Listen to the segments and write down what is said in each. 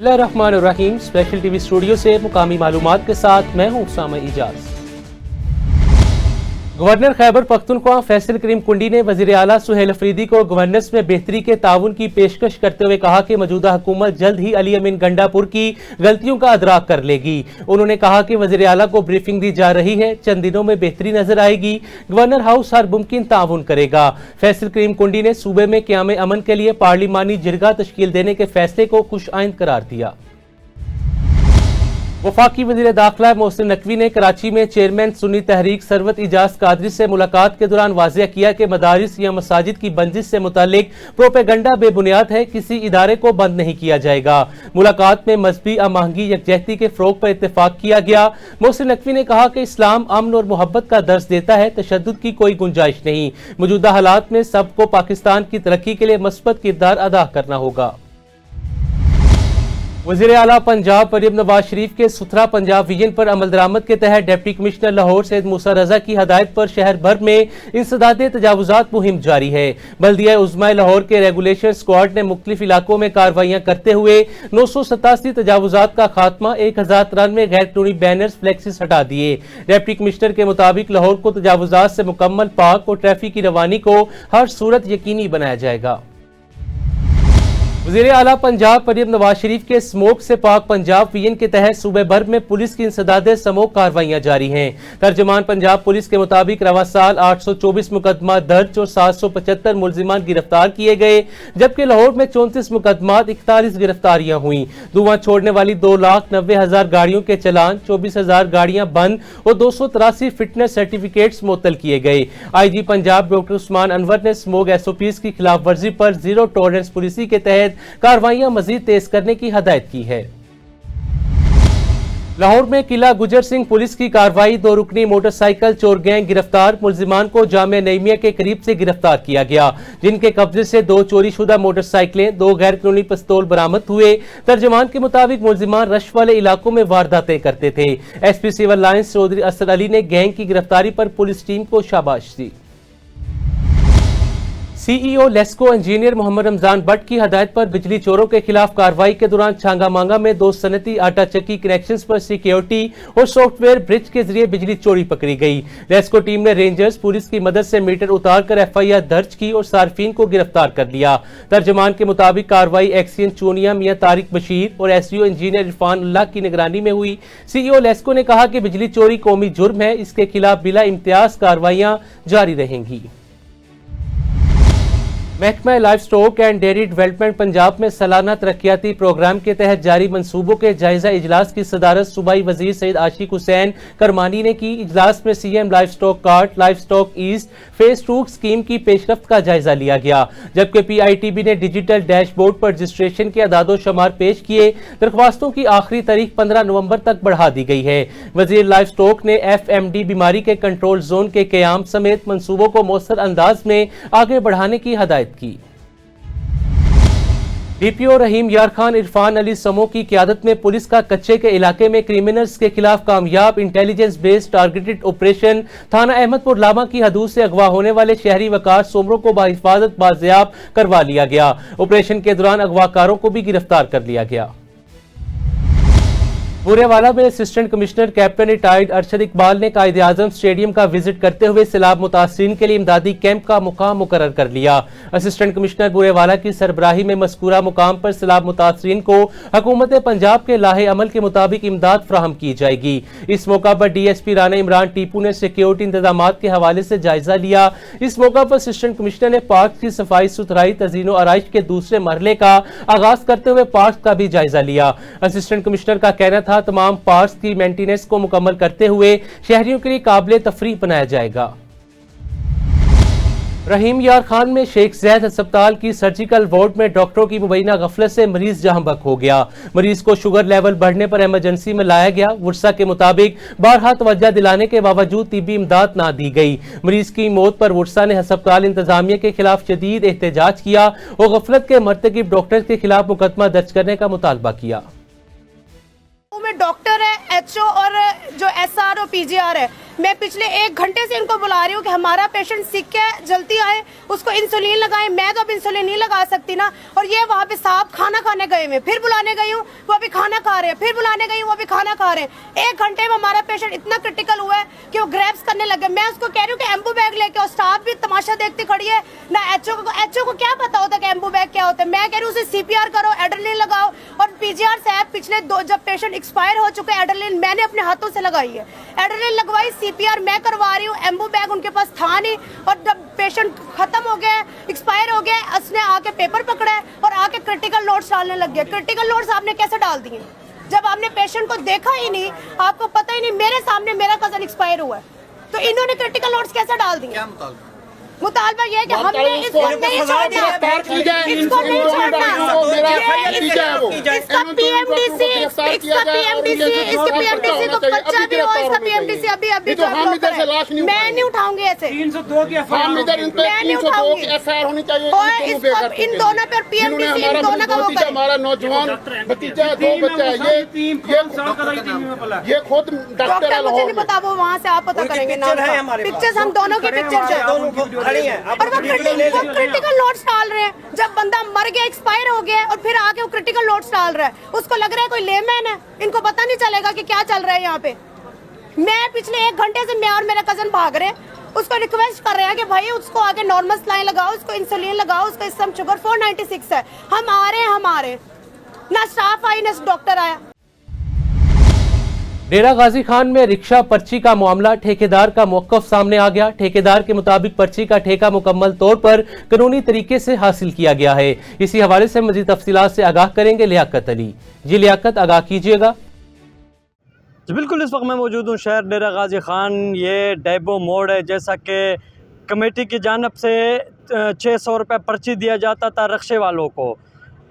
बिस्मिल्लाहिर्रहमानिर्रहीम। Special TV studio से मुकामी मालूमात के साथ मैं हूं उसामा इजाज। गवर्नर खैबर पख्तूनख्वा फैसल करीम कुंडी ने वजीर आला सुहेल अफरीदी को गवर्नेंस में बेहतरी के ताउन की पेशकश करते हुए कहा कि मौजूदा हुकूमत जल्द ही अली अमीन गंडापुर की गलतियों का अदराक कर लेगी। उन्होंने कहा कि वजीर आला को ब्रीफिंग दी जा रही है, चंद दिनों में बेहतरी नजर आएगी। गवर्नर हाउस हर मुमकिन ताउन करेगा। फैसल करीम कुंडी ने सूबे में क़याम अमन के लिए पार्लिमानी जिरगा तश्कील देने के फैसले को खुशआइंद करार दिया। वफाकी वज़ीर दाखिला मोहसिन नकवी ने कराची में चेयरमैन सुन्नी तहरीक सरवत इजाज कादरी से मुलाकात के दौरान वाज़ेह किया कि मदारिस या मसाजिद की बंदिश से मुतालिक प्रोपेगंडा बेबुनियाद है, किसी इदारे को बंद नहीं किया जाएगा। मुलाकात में मजहबी अमाहंगी यकजहती के फ़रोग पर इत्तेफाक किया गया। मोहसिन नकवी ने कहा कि इस्लाम अमन और मोहब्बत का दर्ज देता है, तशद्दुद की कोई गुंजाइश नहीं। मौजूदा हालात में सबको पाकिस्तान की तरक्की के लिए मस्बत किरदार अदा करना होगा। वज़ीर आला पंजाब मरियम नवाज शरीफ के सुथरा पंजाब विजन पर अमल दरामद के तहत डिप्टी कमिश्नर लाहौर सैयद मूसा रजा की हदायत पर शहर भर में इंसदादे तजावुजात मुहिम जारी है। बल्दिया उज़्मा लाहौर के रेगुलेशन स्क्वाड ने मुख्तलिफ इलाकों में कार्रवाइयां करते हुए 987 तजावुजात का खात्मा, 1093 गैर कानूनी बैनर्स फ्लेक्सिस हटा दिए। डिप्टी कमिश्नर के मुताबिक लाहौर को तजावुजात से मुकम्मल पाक और ट्रैफिक की रवानी को हर सूरत यकीनी बनाया जाएगा। वज़ीर आला पंजाब मरियम नवाज शरीफ के स्मोक से पाक पंजाब विजन के तहत सूबे भर में पुलिस की इंसदादे समूह कार्रवाइयां जारी हैं। तर्जमान पंजाब पुलिस के मुताबिक रवा साल 824 मुकदमा दर्ज और 775 मुलजिमान गिरफ्तार किए गए, जबकि लाहौर में 34 मुकदमात 41 गिरफ्तारियां हुई। धुआं छोड़ने वाली 2,90,000 गाड़ियों के चलान, 24,000 गाड़ियां बंद और 283 फिटनेस सर्टिफिकेट्स मुअत्तल किए गए। IG पंजाब डॉक्टर उस्मान अनवर ने स्मोक SOPs की खिलाफ वर्जी पर जीरो टॉलरेंस पॉलिसी के तहत कार्रवाइयां मजीद तेज करने की हदायत की है। लाहौर में किला गुजर सिंह पुलिस की कार्रवाई, 2 रुकनी मोटरसाइकिल चोर गैंग गिरफ्तार। मुलजिमान को जामिया नईमिया के करीब से गिरफ्तार किया गया, जिनके कब्जे से 2 चोरी शुदा मोटरसाइकिलें, 2 गैर कानूनी पिस्तौल बरामद हुए। तर्जमान के मुताबिक मुलजिमान रश वाले इलाकों में वारदातें करते थे। SP Civil Lines Chaudhry Asad Ali ने गैंग की गिरफ्तारी पर पुलिस टीम को शाबाश दी। CEO लेस्को इंजीनियर मोहम्मद रमजान भट्ट की हदायत पर बिजली चोरों के खिलाफ कार्रवाई के दौरान छांगा मांगा में 2 सनती आटा चक्की कनेक्शंस पर सिक्योरिटी और सॉफ्टवेयर ब्रिज के जरिए बिजली चोरी पकड़ी गई। लेस्को टीम ने रेंजर्स पुलिस की मदद से मीटर उतारकर FIR दर्ज की और सार्फिन को गिरफ्तार कर लिया। तर्जमान के मुताबिक कार्रवाई एक्सियन चूनिया मियां तारिक बशीर और SEO इंजीनियर इरफान अल्लाह की निगरानी में हुई। CEO लेस्को ने कहा कि बिजली चोरी कौमी जुर्म है, इसके खिलाफ बिला इम्तियाज कार्रवाइयां जारी रहेंगी। महकमा life stock and dairy development Punjab में सालाना तरक्याती प्रोग्राम के तहत जारी मंसूबों के जायजा इजलास की सदारत सूबाई वजीर सैयद आशिक हुसैन करमानी ने की। इजलास में CM life stock card, life stock east phase 2 scheme की पेशरफ्त का जायजा लिया गया, जबकि PITB ने डिजिटल डैशबोर्ड पर रजिस्ट्रेशन के अदादो शुमार पेश किए। दरख्वास्तों की आखिरी तारीख 15 नवंबर तक बढ़ा दी गई है। वजीर लाइफ स्टॉक ने FMD बीमारी के कंट्रोल जोन के क़याम समेत मंसूबों को मौसर अंदाज में आगे बढ़ाने की हदायत की। DPO रहीम यार खान इरफान अली समूह की क़यादत में पुलिस का कच्चे के इलाके में क्रिमिनल्स के खिलाफ कामयाब इंटेलिजेंस बेस्ड टारगेटेड ऑपरेशन थाना अहमदपुर लामा की हदूद से अगवा होने वाले शहरी वकार सोमरों को बाहिफाजत बाजियाब करवा लिया गया। ऑपरेशन के दौरान अगवाकारों को भी गिरफ्तार कर लिया गया। बुरेवाला में assistant commissioner captain retired Arshad Iqbal ने कायदे आजम स्टेडियम का विजिट करते हुए सैलाब मुतासरीन के लिए इमदादी कैंप का मुकाम मुकर्रर कर लिया। असिस्टेंट कमिश्नर बुरेवाला की सरबराही में मज़कूरा मुकाम पर सैलाब मुतासरीन को हुकूमत पंजाब के लाहे अमल के मुताबिक इमदाद फ्राहम की जाएगी। इस मौका पर DSP राना इमरान टीपू ने सिक्योरिटी इंतजामात के हवाले से जायजा लिया। इस मौका पर असिस्टेंट कमिश्नर ने पार्क की सफाई सुथराई, तज़ीनो आराइश के दूसरे मरहले का आगाज करते हुए पार्क का भी जायजा लिया। असिस्टेंट कमिश्नर का कहना था तमाम पार्क्स की मेंटेनेंस को मुकम्मल करते हुए शहरियों के लिए काबिल तफरीह बनाया जाएगा। रहीम यार खान में शेख जैद अस्पताल की सर्जिकल वार्ड में डॉक्टरों की मुबैना गफलत से मरीज जहां बक हो गया। मरीज को शुगर लेवल बढ़ने पर इमरजेंसी में लाया गया। वर्षा के मुताबिक बारहा तवज्जो दिलाने के बावजूद तिब्बी इमदाद ना दी गई। मरीज की मौत पर वर्षा ने अस्पताल इंतजामिया के खिलाफ शदीद एहतजाज किया और गफलत के मर्तकिब डॉक्टर के खिलाफ मुकदमा दर्ज करने का मुतालबा किया। में डॉक्टर है, HO और जो SR और PGR है, मैं पिछले 1 घंटे से इनको बुला रही हूँ कि हमारा पेशेंट सीख के जल्दी आए, उसको इंसुलिन लगाएं। मैं तो अब इंसुलिन नहीं लगा सकती ना। और ये वहाँ पे साहब खाना खाने गए हुए, फिर बुलाने गई हूँ वो अभी खाना खा रहे हैं, फिर बुलाने गई हूँ वो अभी खाना खा रहे हैं। 1 घंटे में हमारा पेशेंट इतना क्रिटिकल हुआ है कि वो ग्रैब्स करने लगे। मैं उसको कह रही हूँ कि एम्बू बैग लेके, और स्टाफ भी तमाशा देखती खड़ी है ना। एचओ को क्या पता होता है कि एम्बू बैग क्या होता है। मैं कह रही हूँ उसे सीपीआर करो, एड्रेनलिन लगाओ। और पीजीआर साहब पिछले 2 जब पेशेंट एक्सपायर हो चुके हैं, एड्रेनलिन मैंने अपने हाथों से लगाई है, एड्रेनलिन लगवाई, सीपीआर मैं करवा रही हूँ। एम्बू बैग उनके पास था नहीं, और जब पेशेंट खत्म हो गया, एक्सपायर हो गया, उसने आके पेपर पकड़ा है और आके क्रिटिकल नोट्स डालने लग गया। क्रिटिकल नोट्स आपने कैसे डाल दिए जब आपने पेशेंट को देखा ही नहीं, आपको पता ही नहीं। मेरे सामने मेरा कजन एक्सपायर हुआ है, तो इन्होंने क्रिटिकल नोट्स कैसे डाल दिए? मुतालबा ये है कि हमने इसको नहीं छोड़ना, इसको नहीं छोड़ना। इसका पीएमडीसी को बच्चा भी हो, इसका पीएमडीसी अभी जो मैं नहीं उठाऊंगी ऐसे, 302 की मैं नहीं उठाऊंगी। और इन दोनों पर पीएमडीसी, इन दोनों का वो करे। हमारा नौजवान भतीजा 2 बच्चा है, ये खुद डॉक्टर मुझे नहीं पता, वो वहाँ से आप पता करेंगे ना। पिक्चर्स हम दोनों की पिक्चर्स है, और वो क्रिटिकल नोट्स डाल रहे हैं। जब बंदा मर गया, एक्सपायर हो गया, और फिर आके वो क्रिटिकल नोट्स डाल रहा है। उसको लग रहा है कोई लेमैन है, इनको पता नहीं चलेगा कि क्या चल रहा है यहाँ पे। मैं पिछले 1 घंटे से, मैं और मेरा कजन भाग रहे हैं, उसको रिक्वेस्ट कर रहे हैं कि भाई उसको आगे नॉर्मल सलाइन लगाओ, उसको इंसुलिन लगाओ, उसका स्तंभ शुगर 496 है। हम आ रहे हैं, ना स्टाफ आई ना डॉक्टर आया। डेरा गाजी खान में रिक्शा पर्ची का मामला, ठेकेदार का मौकफ सामने आ गया। ठेकेदार के मुताबिक पर्ची का ठेका मुकम्मल तौर पर कानूनी तरीके से हासिल किया गया है। इसी हवाले से मजीद तफसीलात से आगाह करेंगे लियाकत अली। जी लियाकत, आगाह कीजिएगा। जी बिल्कुल, इस वक्त मैं मौजूद हूँ शहर डेरा गाजी खान। ये डेबो मोड़ है। जैसा कि कमेटी की जानब से 600 रुपये पर्ची दिया जाता था रक्शे वालों को,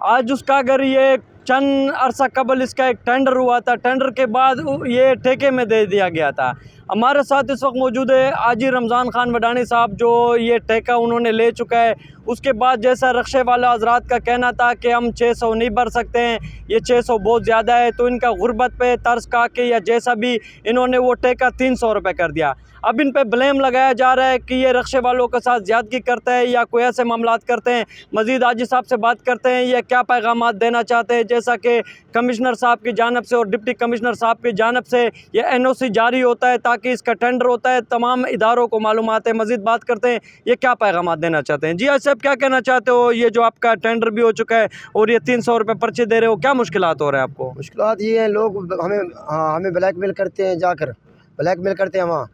आज उसका अगर ये चंद अरसा कबल इसका एक टेंडर हुआ था, टेंडर के बाद ये ठेके में दे दिया गया था। हमारे साथ इस वक्त मौजूद है हाजी रमज़ान खान वडानी साहब, जो ये ठेका उन्होंने ले चुका है। उसके बाद जैसा रक्शे वाला हजरात का कहना था कि हम 600 नहीं भर सकते हैं, ये 600 बहुत ज़्यादा है, तो इनका गुर्बत पे तर्स खा के या जैसा भी इन्होंने वो ठेका 300 रुपये कर दिया। अब इन पे ब्लेम लगाया जा रहा है कि ये रक्शे वालों के साथ ज़्यादती करते हैं या कोई ऐसे मामलात करते हैं। मज़ीद हाजी साहब से बात करते हैं, ये क्या पैगामात देना चाहते हैं। जैसा कि कमिश्नर साहब की जानब से और डिप्टी कमिश्नर साहब की जानब से ये NOC जारी होता है ताकि इसका टेंडर होता है, तमाम इदारों को मालूमात है। मज़ीद बात करते हैं, ये क्या पैगामात देना चाहते हैं। जी हाजी साहब, क्या कहना चाहते हो? ये जो आपका टेंडर भी हो चुका है और ये 300 रुपये पर्ची दे रहे हो, क्या मुश्किलात हो रहे हैं आपको? मुश्किलात ये है, लोग हमें ब्लैकमेल करते हैं, जाकर ब्लैकमेल करते हैं। वहाँ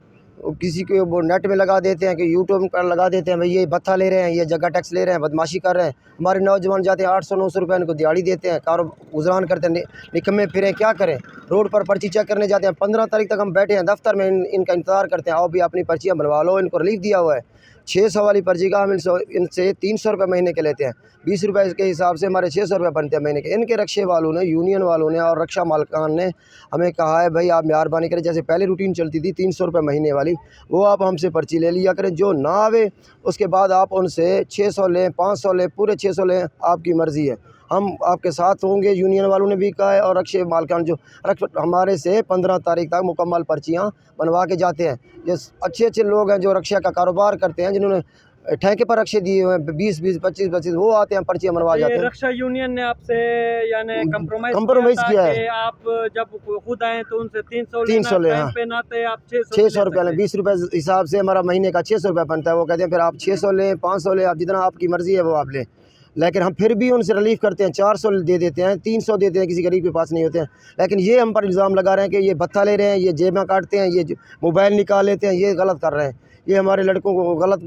किसी को वो नेट में लगा देते हैं कि यूट्यूब पर लगा देते हैं, भाई ये भत्ता ले रहे हैं, ये जगह टैक्स ले रहे हैं, बदमाशी कर रहे हैं। हमारे नौजवान जाते हैं 800-900 रुपये इनको दिहाड़ी देते हैं, कारो गुजरान करते हैं, निकम्मे फिरें, क्या करें। रोड पर पर्ची चेक करने जाते हैं, 15 तारीख तक हम बैठे हैं दफ्तर में, इनका इंतज़ार करते हैं, आओ भी अपनी पर्चियाँ बनवा लो। इनको रिलीफ दिया हुआ है 600 वाली पर्ची का, हम इनसे 300 रुपये महीने के लेते हैं। 20 रुपये के हिसाब से हमारे 600 रुपये बनते हैं महीने के। इनके रक्शे वालों ने, यूनियन वालों ने और रक्षा मालकान ने हमें कहा है, भाई आप मेहरबानी करें, जैसे पहले रूटीन चलती थी 300 रुपये महीने वाली, वो आप हमसे पर्ची ले लिया करें। जो ना आवे उसके बाद आप उनसे 600 लें, 500 लें, पूरे 600 लें, आपकी मर्ज़ी है। हम आपके साथ होंगे। यूनियन वालों ने भी कहा है, और रक्शे मालकान जो हमारे से 15 तारीख तक मुकम्मल पर्चियाँ बनवा के जाते हैं। ये अच्छे लोग हैं जो रक्षा का कारोबार करते हैं, जिन्होंने ठेके पर रक्शे दिए हुए हैं 20-20, 25-25, वो आते हैं पर्चियाँ बनवा जाते हैं। रक्षा यूनियन ने आपसे यानी कंप्रोमाइज़ किया है। आप जब खुद आए तो उनसे 300 ले, हाँ, पे नाते आप 600 रुपये लें। 20 रुपये हिसाब से हमारा महीने का 600 रुपये बनता है। वो कहते हैं फिर आप 600 लें, 500 लें, आप जितना आपकी मर्ज़ी है वो आप लें। लेकिन हम फिर भी उनसे रिलीफ करते हैं, 400 दे देते हैं, 300 देते हैं, किसी गरीब के पास नहीं होते हैं। लेकिन ये हम पर इल्ज़ाम लगा रहे हैं कि ये भत्ता ले रहे हैं, ये जेबें काटते हैं, ये मोबाइल निकाल लेते हैं, ये गलत कर रहे हैं। ये हमारे लड़कों को गलत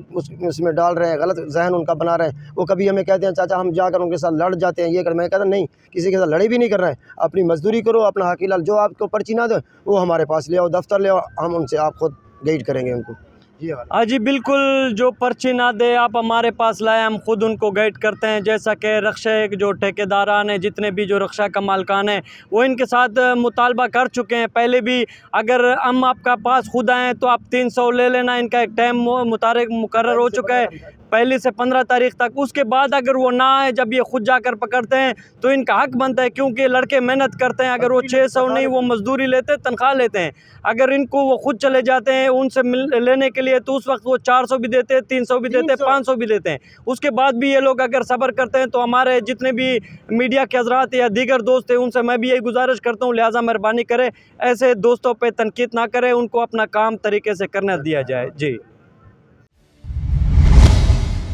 उसमें डाल रहे हैं, गलत जहन उनका बना रहे हैं। वो कभी हमें कहते हैं चाचा हम जाकर उनके साथ लड़ जाते हैं, ये कर। मैं कहता नहीं, किसी के साथ लड़ाई भी नहीं कर रहे हैं, अपनी मजदूरी करो, अपना हक लाल। जो आपको पर्ची ना दे वो हमारे पास ले आओ, दफ्तर ले आओ, हम उनसे आप खुद गाइड करेंगे उनको। हाँ जी बिल्कुल, जो पर्ची ना दे आप हमारे पास लाए, हम खुद उनको गाइड करते हैं। जैसा कि रक्षा जो ठेकेदारान हैं, जितने भी जो रक्षा का मालकान है, वो इनके साथ मुतालबा कर चुके हैं पहले भी। अगर हम आपका पास खुद आएँ तो आप 300 ले लेना, इनका एक टाइम मुतारिक मुकर्रर हो चुका है। 1 से 15 तारीख तक। उसके बाद अगर वो ना आए, जब ये खुद जाकर पकड़ते हैं तो इनका हक बनता है, क्योंकि लड़के मेहनत करते हैं। अगर वो 600 नहीं, वो मजदूरी लेते, तनख्वाह लेते हैं। अगर इनको वो खुद चले जाते हैं उनसे लेने के लिए, तो उस वक्त वो 400 भी देते हैं, 300 भी देते हैं, 500 भी देते हैं। उसके बाद भी ये लोग अगर सब्र करते हैं, तो हमारे जितने भी मीडिया के हजरात या दीगर दोस्त हैं, उनसे मैं भी यही गुजारिश करता हूँ, लिहाजा मेहरबानी करें, ऐसे दोस्तों पे तनकीद ना करें, उनको अपना काम तरीके से करने दिया जाए। जी।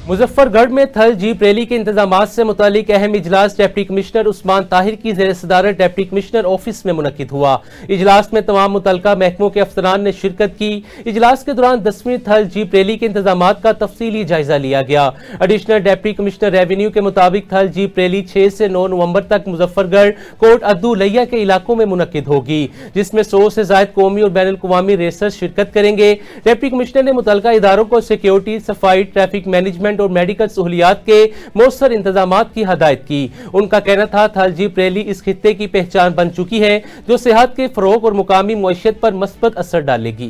मुजफ्फरगढ़ में थल जीप रैली के इंतजामात से मुतालिक अहम इजलास डिप्टी कमिश्नर उस्मान ताहिर की ज़ेर सदारत डिप्टी कमिश्नर ऑफिस में मुनक्किद हुआ। इजलास में तमाम मुतल्लिका महकमों के अफसरान ने शिरकत की। इजलास के दौरान 10वीं थल जीप रैली के इंतजामात का तफसीली जायजा लिया गया। एडिशनल डिप्टी कमिश्नर रेवेन्यू के मुताबिक थल जीप रैली 6 से 9 नवंबर तक मुजफ्फरगढ़ कोट अद्दू लैया के इलाकों में मुनक्किद होगी, जिसमें 100 से ज़ायद कौमी और बैनुल अक़वामी रेसर्स शिरकत करेंगे। डिप्टी कमिश्नर ने मुतल्लिका इदारों को सिक्योरिटी, सफाई, ट्रैफिक मैनेजमेंट और मेडिकल सहूलियात के मौसर इंतजामात की हदायत की। उनका कहना था थल जीप रैली इस खित्ते की पहचान बन चुकी है, जो सेहत के फरोग और मुकामी मईशत पर मस्बत असर डालेगी।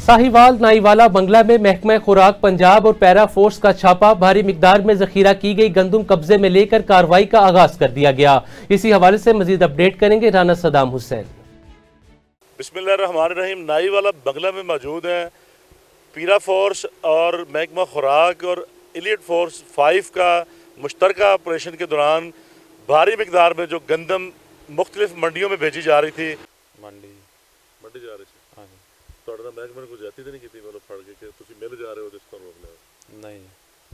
साहिवाल नाईवाला बंगला में महकमा खुराक पंजाब और पैरा फोर्स का छापा, भारी मिकदार में जखीरा की गई गंदम कब्जे में लेकर कार्रवाई का आगाज कर दिया गया। इसी हवाले से मजीद अपडेट करेंगे राना सदाम हुसैन। बिस्मिल्लाहिर्रहमानिर्रहीम। नाईवाला बंगला में मौजूद हैं पीरा फोर्स और महकमा खुराक और एलीट फोर्स 5 का मुश्तरका ऑपरेशन के दौरान भारी मिकदार में जो गंदम मुख्तलिफ मंडियों में भेजी जा रही थी। मंडी जा रही थी। हाँ जी। थोड़ा महकमे को जाती तो नहीं की मतलब फड़ के कि तुसी मिल जा रहे हो जिसको रोक ले नहीं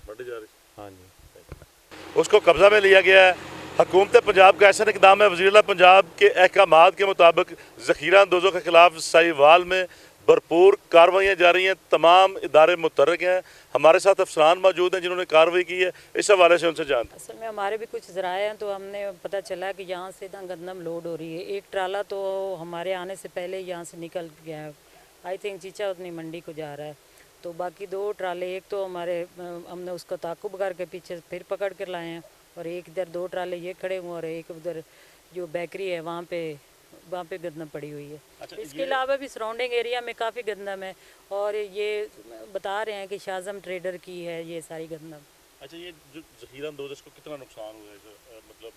मंडी जा रही थी। हाँ जी। उसको कब्जा में लिया गया है। हुकूमत पंजाब का ऐसा इक़दाम है, वज़ीर आला पंजाब के अहकामात के मुताबिक ज़ख़ीरा अंदोज़ों के खिलाफ साहिवाल में भरपूर कार्रवाइयाँ जारी हैं। तमाम इदारे मुतहर्रिक हैं। हमारे साथ अफसरान मौजूद हैं जिन्होंने कार्रवाई की है। इस हवाले से उनसे जानते हैं। असल में हमारे भी कुछ ज़राए हैं, तो हमने पता चला कि यहाँ से ना गंदम लोड हो रही है। एक ट्राला तो हमारे आने से पहले यहाँ से निकल गया है, आई थिंक चीचा उतनी मंडी को जा रहा है। तो बाकी 2 ट्राले, एक तो हमारे हमने उसको ताकुब करके पीछे फिर पकड़ कर लाए हैं, और एक इधर 2 ट्राले ये खड़े हुए, और एक उधर जो बेकरी है वहाँ पे गंदम पड़ी हुई है। अच्छा, इसके अलावा भी सराउंडिंग एरिया में काफ़ी गंदम है, और ये बता रहे हैं कि शाज़म ट्रेडर की है ये सारी गंदम। अच्छा, ये जो ज़ख़ीरा अंदोज़ इसको कितना नुकसान हुआ है, मतलब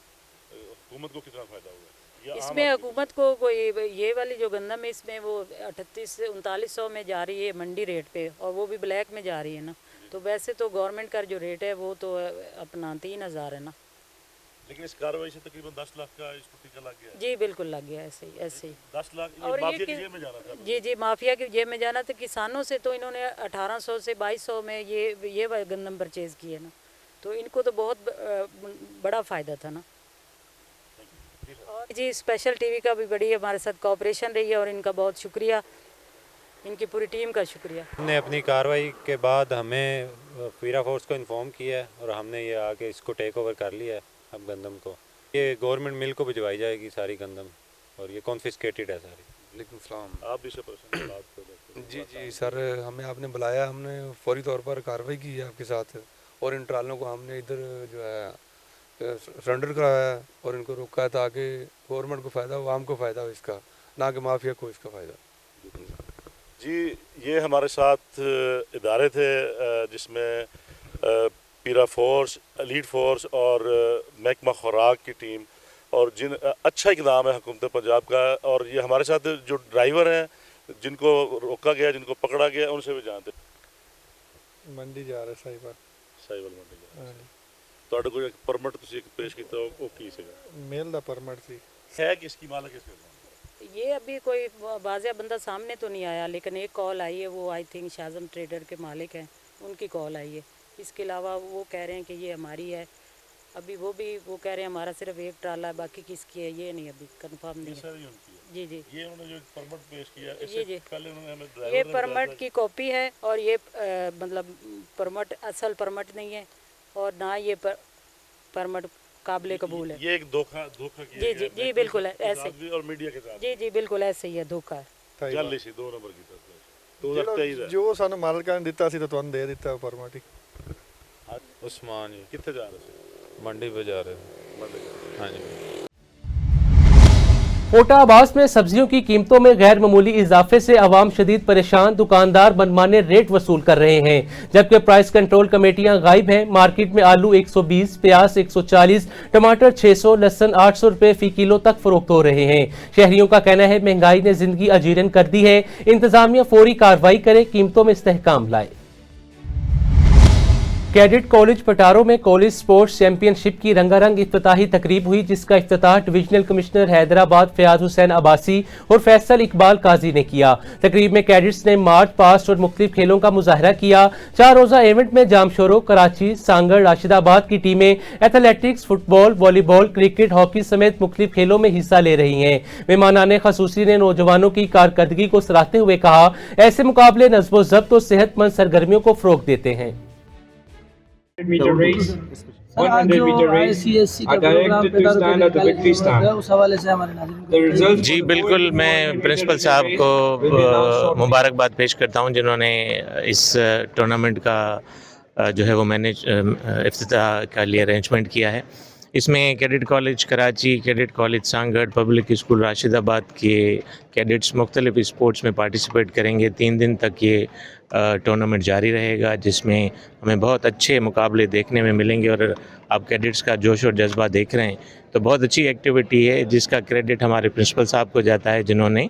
हुकूमत को कितना फ़ायदा हुआ है? इसमें हुकूमत को कोई ये वाली जो गंदम है इसमें वो 38 से 3900 में जा रही है मंडी रेट पे, और वो भी ब्लैक में जा रही है ना। तो वैसे तो गवर्नमेंट का जो रेट है वो तो अपना 3000 है ना, लेकिन इस कार्रवाई से तकरीबन 10 लाख का इसको टीका लग गया। जी बिल्कुल लग गया, ऐसे ही 10 लाख। और माफिया की जेब में जाना था। जी माफिया की जेब में जाना था। किसानों से तो इन्होंने 1800 से 2200 में ये गंदम परचेज़ किए ना, तो इनको तो बहुत बड़ा फ़ायदा था ना। और जी स्पेशल टीवी का भी बड़ी हमारे साथ कोऑपरेशन रही है, और इनका बहुत शुक्रिया, इनकी पूरी टीम का शुक्रिया। हमने अपनी कार्रवाई के बाद हमें पीरा फोर्स को इन्फॉर्म किया है, और हमने ये आके इसको टेक ओवर कर लिया है। अब गंदम को ये गवर्नमेंट मिल को भिजवाई जाएगी सारी गंदम, और ये कॉन्फिस्केटेड है सारी। वालेकुम सलाम। आप भी से जी सर, हमें आपने बुलाया, हमने फौरी तौर पर कार्रवाई की है आपके साथ, और इन ट्रालों को हमने इधर जो है सरेंडर कराया है, और इनको रोका है ताकि गवर्नमेंट को फ़ायदा हो, आम को फ़ायदा हो इसका, ना कि माफिया को इसका फ़ायदा। जी, ये हमारे साथ इदारे थे जिसमें पीरा फोर्स, एलीट फोर्स और महकमा खुराक की टीम, और जिन अच्छा इक़दाम है हुकूमत पंजाब का। और ये हमारे साथ जो ड्राइवर हैं जिनको रोका गया, जिनको पकड़ा गया, उनसे भी जानते। मंडी जा रहे साहिवाल मंडी जा रहे। ਤੁਹਾਡੇ ਕੋਲ ਇੱਕ ਪਰਮਿਟ ਤੁਸੀਂ पेश ਕੀਤਾ, ਉਹ ਕੀ ਸੀਗਾ? मेल ਦਾ परमिट ਸੀ। है किसकी मालिक किसका? ये अभी कोई वाज़ेह बंदा सामने तो नहीं आया, लेकिन एक कॉल आई है, वो आई थिंक शाज़म ट्रेडर के मालिक हैं, उनकी कॉल आई है। इसके अलावा वो कह रहे हैं कि ये हमारी है। अभी वो कह रहे हैं हमारा सिर्फ एक ट्राला है, बाकी किसकी है ये नहीं अभी कंफर्म नहीं है। जी ये उन्होंने जो परमिट पेश किया, जी पहले उन्होंने हमें ड्राइवर ये परमिट की कॉपी है, और ये मतलब परमिट असल परमिट नहीं है, और ना ये परमिट काबिल कबूल है। ये एक धोखा किया जी जी बिल्कुल है ऐसे, और मीडिया के साथ। जी बिल्कुल ऐसे ही है, धोखा है। जल्दी से 2 नंबर की तरफ जो सानू मालिका ने दिता सी तो तुहानू दे दिता परमिट ही। उस्मान जी कितने जा रहे थे? मंडी पे जा रहे थे। मंडी। हाँ जी। कोटा आबास में सब्जियों की कीमतों में गैर मामूली इजाफे से आवाम शदीद परेशान। दुकानदार मनमाने रेट वसूल कर रहे हैं, जबकि प्राइस कंट्रोल कमेटियां गायब हैं। मार्केट में आलू 120, प्याज 140, टमाटर 600, लहसुन 800 रुपए फी किलो तक फरोख्त हो रहे हैं। शहरियों का कहना है महंगाई ने जिंदगी अजीरन कर दी है। इंतजामिया फौरी कार्रवाई करे, कीमतों में इस्तेहकाम लाए। कैडेट कॉलेज पटारो में कॉलेज स्पोर्ट्स चैंपियनशिप की रंगारंग इफ्तिताही तकरीब हुई, जिसका इफ्तिताह डिविजनल कमिश्नर हैदराबाद फयाज हुसैन अब्बासी और फैसल इकबाल काजी ने किया। तकरीब में कैडेट्स ने मार्च पास्ट और मुख्तलिफ खेलों का मुजाहरा किया। 4 रोजा इवेंट में जामशोरो, कराची, सांगड़, राशिदाबाद की टीमें athletics, football, volleyball, cricket, hockey समेत मुख्तलिफ खेलों में हिस्सा ले रही हैं। मेहमानाने खसूसी ने नौजवानों की कारकर्दगी को सराहते हुए कहा, ऐसे मुकाबले नज़्म व ज़ब्त और सेहतमंद सरगर्मियों को फ़रोग़ देते हैं। Metre race 100 metre race directed to stand at the victory stand, उस हवाले से हमारे नाज़रीन। जी बिल्कुल, मैं प्रिंसिपल साहब को मुबारकबाद पेश करता हूं, जिन्होंने इस टूर्नामेंट का जो है वो मैनेज इफ्तिताह का लिए अरेंजमेंट किया है। इसमें cadet college Karachi, cadet college Sanghar, public school Rashidabad के कैडेट्स मुख्तलिफ स्पोर्ट्स में पार्टिसिपेट करेंगे। 3 दिन तक ये टूर्नामेंट जारी रहेगा, जिसमें हमें बहुत अच्छे मुकाबले देखने में मिलेंगे। और आप कैडेट्स का जोश और जज्बा देख रहे हैं, तो बहुत अच्छी एक्टिविटी है, जिसका क्रेडिट हमारे प्रिंसिपल साहब को जाता है, जिन्होंने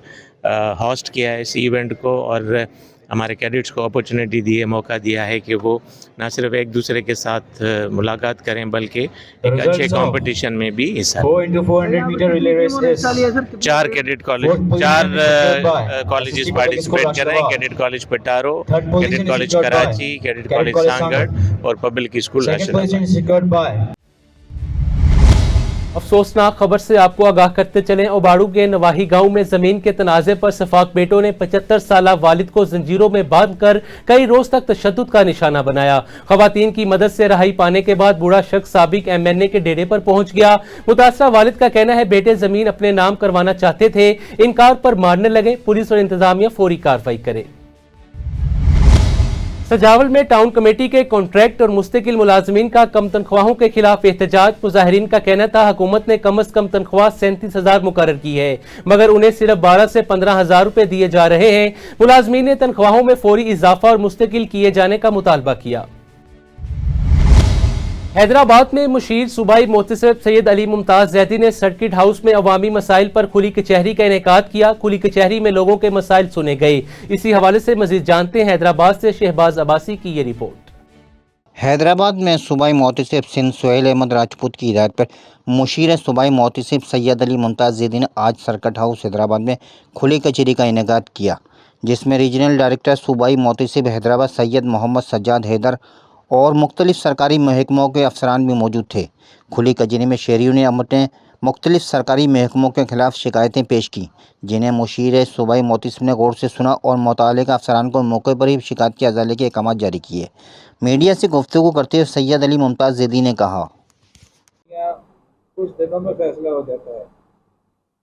होस्ट किया है इस इवेंट को और हमारे कैडेट्स को अपॉर्चुनिटी दी है, मौका दिया है कि वो ना सिर्फ एक दूसरे के साथ मुलाकात करें, बल्कि एक अच्छे कंपटीशन में भी हिस्सा लें। 4 कैडेट कॉलेज, 4 कॉलेजेस पार्टिसिपेट कर रहे हैं। Cadet college Petaro, cadet college Karachi, cadet college Sanghar और पब्लिक स्कूल राशिदाबाद। अफसोसनाक खबर से आपको आगाह करते चलें, ओबाड़ू के नवाही गांव में जमीन के तनाजे पर सफाक बेटों ने 75 साला वालिद को जंजीरों में बांधकर कई रोज तक तशद्दुद का निशाना बनाया। खवातीन की मदद से रहाई पाने के बाद बूढ़ा शख्स साबिक MNA के डेरे पर पहुंच गया। मुतासरा वालिद का कहना है बेटे जमीन अपने नाम करवाना चाहते थे, इनकार पर मारने लगे। पुलिस और इंतजामिया फौरी कार्रवाई करे। सजावल में टाउन कमेटी के कॉन्ट्रैक्ट और मुस्तकिल मुलाजमीन का कम तनख्वाहों के खिलाफ एहतजाज। मुजाहिरीन का कहना था हुकूमत ने कम अज कम तनख्वाह 37,000 मुकर्रर की है, मगर उन्हें सिर्फ 12 से 15,000 रुपए दिए जा रहे हैं। मुलाजमीन ने तनख्वाहों में फौरी इजाफा और मुस्तकिल किए जाने का मुतालबा किया। हैदराबाद में मुशीर सूबाई मोहतसिब सैयद अली मुमताज जैदी ने सर्किट हाउस में अवामी मसाइल पर खुली कचहरी का इनेकाद किया। खुली कचहरी में लोगों के मसाइल सुने गए। इसी हवाले से मजीद जानते हैं हैदराबाद से शहबाज अब्बासी की ये रिपोर्ट। हैदराबाद में सूबाई मोहतसिब सिंध सुहेल अहमद राजपूत की हिदायत पर मुशीर सूबाई मोहतसिब सैयद अली मुमताज जैदी ने आज सर्किट हाउस हैदराबाद में खुली कचहरी का इनेकाद किया, जिसमें रीजनल डायरेक्टर सूबाई मोहतसिब हैदराबाद सैयद मोहम्मद सज्जाद हैदर और मुख्तलिफ सरकारी महकमों के अफसरान भी मौजूद थे। खुली कचहरी में शहरियों ने अपने मुख्तलिफ सरकारी महकमों के खिलाफ शिकायतें पेश की, जिन्हें मुशीर सूबाई मोहतसिब ने गौर से सुना और मुतल्लिक़ा अफसरान को मौके पर ही शिकायत के अजाले के अहकाम जारी किए। मीडिया से गुफ्तगू करते हुए सैयद अली मुमताज़ जैदी ने कहा, कुछ दिनों में फैसला हो जाता है,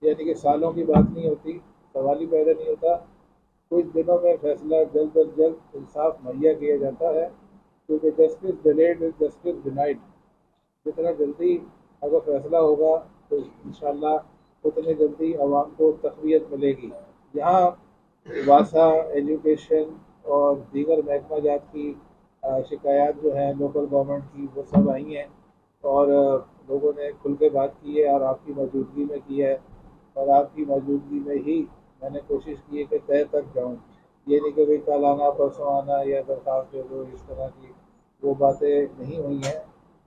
यानी कि सालों की बात नहीं होती, सवाल ही पैदा नहीं होता। कुछ दिनों में फैसला जल्द अज जल्द इंसाफ मुहैया किया जाता है, क्योंकि justice delayed is justice denied. जितना जल्दी अगर फैसला होगा तो इंशाल्लाह उतनी जल्दी आवाम को तक़वियत मिलेगी। यहाँ वासा, एजुकेशन और दीगर महकमा जात की शिकायत जो है लोकल गवर्नमेंट की, वो सब आई हैं और लोगों ने खुल के बात की है और आपकी मौजूदगी में की है। और आपकी मौजूदगी में ही मैंने कोशिश की है कि तय तक जाऊँ। ये नहीं कि भाई कल आना परसों आना या दरख्वास्त दे दो, इस तरह की वो बातें नहीं हुई हैं।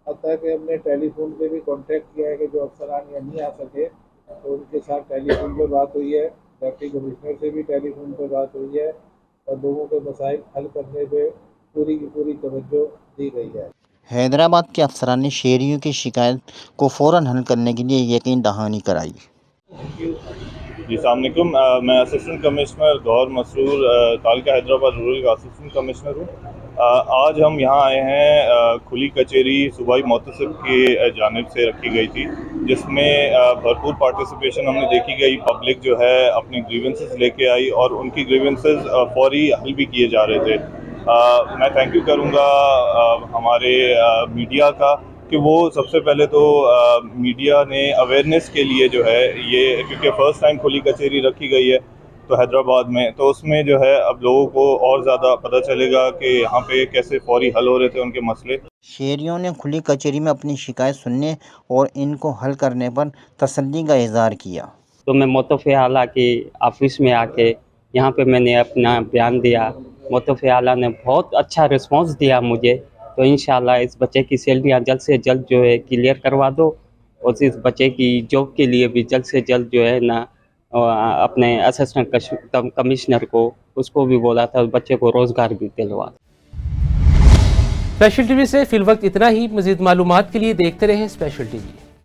हत्ता कि हमने टेलीफोन पे भी कांटेक्ट किया है कि जो अफसरान या नहीं आ सके तो उनके साथ टेलीफोन पे बात हुई है, डिप्टी कमिश्नर से भी टेलीफोन पे बात हुई है और लोगों के मसाइल हल करने पे पूरी की पूरी तवज्जो दी गई है। हैदराबाद के अफसरान ने शहरियों की शिकायत को फ़ौरन हल करने के लिए यकीन दहानी कराई। जी अस्सलामुअलैकुम, मैं assistant commissioner Gauhar Masroor तालका Hyderabad rural का असिस्टेंट कमिश्नर हूँ। आज हम यहाँ आए हैं, खुली कचहरी सूबाई मोहतसिब की जानिब से रखी गई थी, जिसमें भरपूर पार्टिसिपेशन हमने देखी गई। पब्लिक जो है अपनी ग्रीवेंसेस लेके आई और उनकी ग्रीवेंसेस फौरी हल भी किए जा रहे थे। मैं थैंक यू करूँगा हमारे मीडिया का कि वो सबसे पहले तो मीडिया ने अवेयरनेस के लिए जो है ये, क्योंकि फ़र्स्ट टाइम खुली कचहरी रखी गई है तो हैदराबाद में, तो उसमें जो है अब लोगों को और ज़्यादा पता चलेगा कि यहाँ पे कैसे फौरी हल हो रहे थे उनके मसले। शहरियों ने खुली कचहरी में अपनी शिकायत सुनने और इनको हल करने पर तसल्ली का इजहार किया। तो मैं मोतफ़े आला के ऑफिस में आके यहाँ पे मैंने अपना बयान दिया। मोतफ़े आला ने बहुत अच्छा रिस्पांस दिया मुझे। तो इंशाल्लाह इस बच्चे की सैलरियाँ जल्द से जल्द जो है क्लियर करवा दो और इस बच्चे की जॉब के लिए भी जल्द से जल्द जो है ना अपने असिस्टेंट कमिश्नर को उसको भी बोला था बच्चे को रोज़गार भी दिलवा। स्पेशल टीवी से फिलवक्त इतना ही। मज़ीद मालूमात के लिए देखते रहें स्पेशल टीवी।